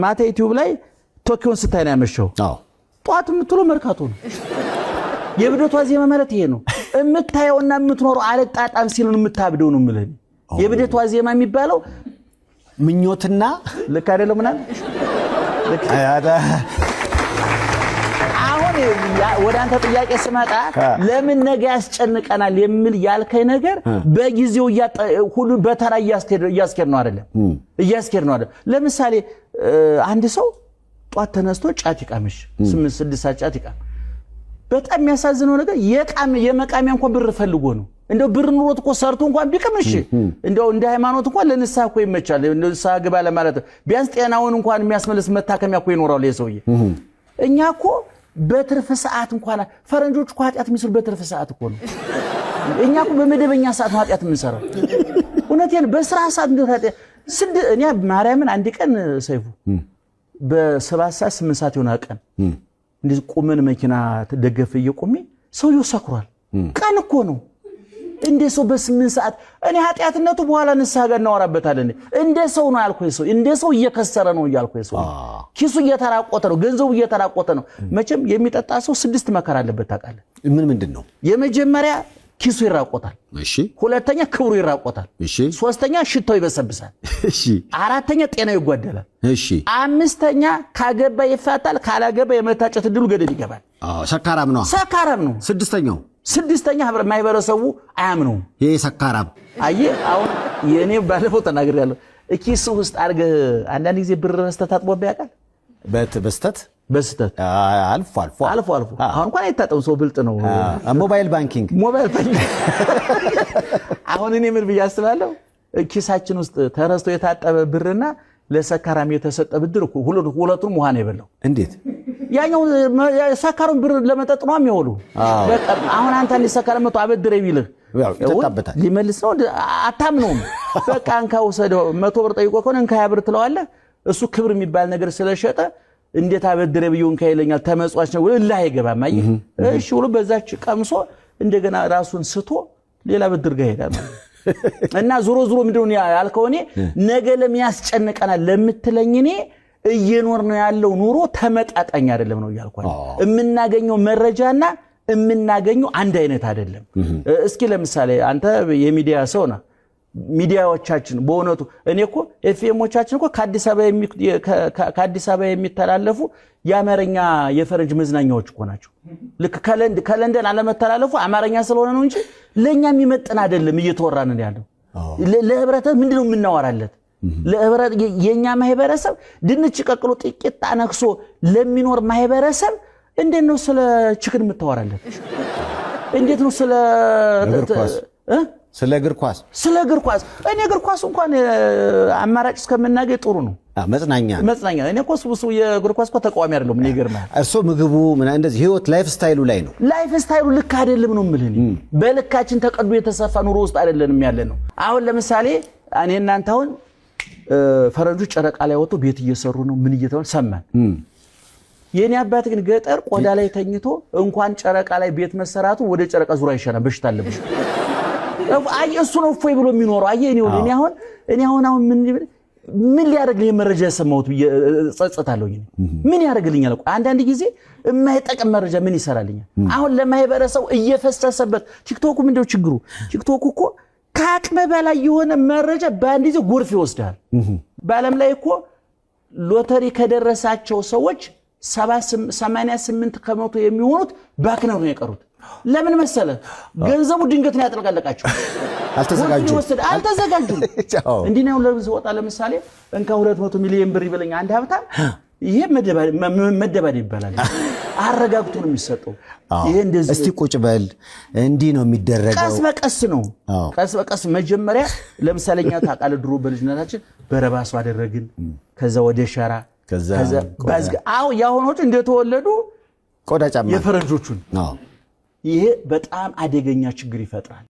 ማታ ዩቲዩብ ላይ ቶኪዮን ስታይ ነው ያመሸው። ጧት የምትለው መርካቶ ነው። የብደቷ ዜማ ማለት ይሄ ነው። የምታየውና የምትኖረው አለጣጣም ሲሉን የምታብደው ነው ማለት ነው። የብደቷ ዜማ የሚባለው ምኞትና ልክ አይደለም ምናል ልክ አሁን ወደ አንተ ጥያቄ ስመጣ ለምን ነገ ያስጨንቀናል የሚል ያልከኝ ነገር በጊዜው ሁሉ በተራ እያስኬድ ነው አይደለም እያስኬድ ነው አይደለም። ለምሳሌ አንድ ሰው ጧት ተነስቶ ጫት ይቃምሽ 8-6 ሰዓት ጫት ይቃም። በጣም የሚያሳዝነው ነገር የመቃሚያ እንኳን ብር ፈልጎ ነው። እንደው ብር ኑሮት እኮ ሰርቶ እንኳን ቢቀምሽ እንደው እንደ ሃይማኖት እንኳን ለንስሐ እኮ ይመቻል። ንስሐ ግባ ለማለት ቢያንስ ጤናውን እንኳን የሚያስመልስ መታከሚያ እኮ ይኖራል የሰውዬ። እኛ እኮ በትርፍ ሰዓት እንኳን ፈረንጆች እኮ ኃጢአት የሚሰሩ በትርፍ ሰዓት እኮ ነው። እኛ እኮ በመደበኛ ሰዓት ኃጢአት የምንሰራው። እውነቴን በስራ ሰዓት እንደው ኃጢአት እኔ ማርያምን አንድ ቀን ሰይፉ በ7 ሰዓት 8 ሰዓት የሆነ ቀን እንደዚህ ቆመን መኪና ተደገፈ እየቆሜ ሰውየው ሰክሯል። ቀን እኮ ነው እንደ ሰው በ8 ሰዓት እኔ ኃጢአትነቱ በኋላ ንስሐ ጋር እናወራበታለን። እንደ ሰው ነው ያልኩኝ። ሰው እንደ ሰው እየከሰረ ነው ያልኩኝ። ሰው ኪሱ እየተራቆተ ነው፣ ገንዘቡ እየተራቆተ ነው። መቼም የሚጠጣ ሰው 6 መከራ አለበት ታውቃለህ። ምንድነው? የመጀመሪያ ኪሱ ይራቆታል። እሺ። ሁለተኛ ክብሩ ይራቆታል። እሺ። ሶስተኛ ሽታው ይበሰብሳል። እሺ። አራተኛ ጤናው ይጓደላል። እሺ። አምስተኛ ካገባ ይፋታል፣ ካላገባ የመታጨት ድሉ ገደል ይገባል። ሰካራም ነው። ሰካራም ነው። ስድስተኛ ማህበረሰቡ አያምነው። ይሄ ሰካራም አየህ። አሁን የኔ ባለፈው ተናግሬያለሁ። ኪሱ ውስጥ አድርገህ አንዳንድ ጊዜ ብር ረስተህ ታጥቦብህ ያውቃል? በስተት አልፎ አሁን እንኳን አይታጠብም። ሰው ብልጥ ነው። ሞባይል ባንኪንግ አሁን እኔ ምን ብዬ አስባለሁ፣ ኪሳችን ውስጥ ተረስቶ የታጠበ ብርና ለሰካራም የተሰጠ ብድር ሁለቱም ውሃ ነው የበላው። እንዴት? ያኛው ሰካሩን ብር ለመጠጥ ነው የሚያውሉ። በቃ አሁን አንተ አንድ ሰካራም መቶ አበድረ ቢልህ ይጠጣበታል። ሊመልስ ነው አታምነውም። በቃ አንካ ወሰደው 100 ብር ጠይቆ ከሆነ እንካ 20 ብር ትለዋለህ። እሱ ክብር የሚባል ነገር ስለሸጠ እንዴት አበድረ ቢዩን ካይለኛል ተመጽዋች ነው እላ አይገባም። አይ እሺ ብሎ በዛች ቀምሶ እንደገና ራሱን ስቶ ሌላ ብድር ጋር ሄዳል። እና ዙሮ ምንድነው ያልከው? እኔ ነገ ለሚያስጨንቀናል ለምትለኝ እኔ እየኖር ነው ያለው ኑሮ ተመጣጣኝ አይደለም ነው ያልኳል። የምናገኘው መረጃና የምናገኘው አንድ አይነት አይደለም። እስኪ ለምሳሌ አንተ የሚዲያ ሰው ነህ። ሚዲያዎቻችን በእውነቱ እኔ እኮ ኤፍኤሞቻችን እኮ ከአዲስ አበባ የሚተላለፉ የአማርኛ የፈረንጅ መዝናኛዎች እኮ ናቸው። ልክ ከለንደን አለመተላለፉ አማርኛ ስለሆነ ነው እንጂ ለኛ የሚመጥን አይደለም እየተወራን ያለው። ለህብረተሰብ ምንድነው የምናወራለት? ለህብረት የኛ ማህበረሰብ ድንች ቀቅሎ ጥቂት አነክሶ ለሚኖር ማህበረሰብ እንዴት ነው ስለ ችክን የምታወራለት? እንዴት ነው ስለ እግር ኳስ እኔ እግር ኳስ እንኳን አማራጭ እስከምናገኝ ጥሩ ነው። መጽናኛ እኔ እኮ እሱ የእግር ኳስ እኮ ተቃዋሚ አይደለም። እኔ ይገርማል። እርሶ ምግቡ ምን እንደዚህ ህይወት ላይፍ ስታይሉ ላይ ነው። ላይፍ ስታይሉ ልክ አይደለም ነው የምልህ። በልካችን ተቀዶ የተሰፋ ኑሮ ውስጥ አይደለንም ያለ ነው። አሁን ለምሳሌ እኔ እናንተ አሁን ፈረንጆች ጨረቃ ላይ ወጥቶ ቤት እየሰሩ ነው ምን እየተባለ ሰማን። የኔ አባት ግን ገጠር ቆዳ ላይ ተኝቶ እንኳን ጨረቃ ላይ ቤት መሰራቱ ወደ ጨረቃ ዙራ ይሻላል። በሽታ አለብሽ አይ እሱ ነው ፎይ ብሎ የሚኖረው። አይ እኔ አሁን ምን ሊያደርግልኝ መረጃ ያሰማሁት ጸጸታለሁ። ምን ያደርግልኛል? አንዳንድ ጊዜ የማይጠቅም መረጃ ምን ይሰራልኛል? አሁን ለማህበረሰቡ እየፈሰሰበት ቲክቶክ ምንድነው ችግሩ? ቲክቶክ እኮ ከአቅም በላይ የሆነ መረጃ በአንድ ጊዜ ጎርፍ ይወስዳል። በዓለም ላይ እኮ ሎተሪ ከደረሳቸው ሰዎች 88 ከመቶ የሚሆኑት ባክነው ነው የቀሩት። ለምን መሰለ? ገንዘቡ ድንገት ነው ያጠለቀለቃቸው። አልተዘጋጁም። እንዲህ ነው ለብዙ ወጣ። ለምሳሌ እንካ 200 ሚሊዮን ብር ይበለኝ አንድ ሀብታም፣ ይሄ መደባደብ ይባላል። አረጋግቶ ነው የሚሰጠው። ይሄ እንደዚህ እስቲ ቁጭ በል እንዲህ ነው የሚደረገው። ቀስ በቀስ መጀመሪያ ለምሳሌ እኛ ታውቃለህ፣ ድሮ በልጅነታችን በረባሱ አደረግን፣ ከዛ ወደ ሸራ፣ ከዛ ባዝጋ። ያሆኖቹ እንደተወለዱ ቆዳ ጫማ የፈረንጆቹን ይሄ በጣም አደገኛ ችግር ይፈጥራል።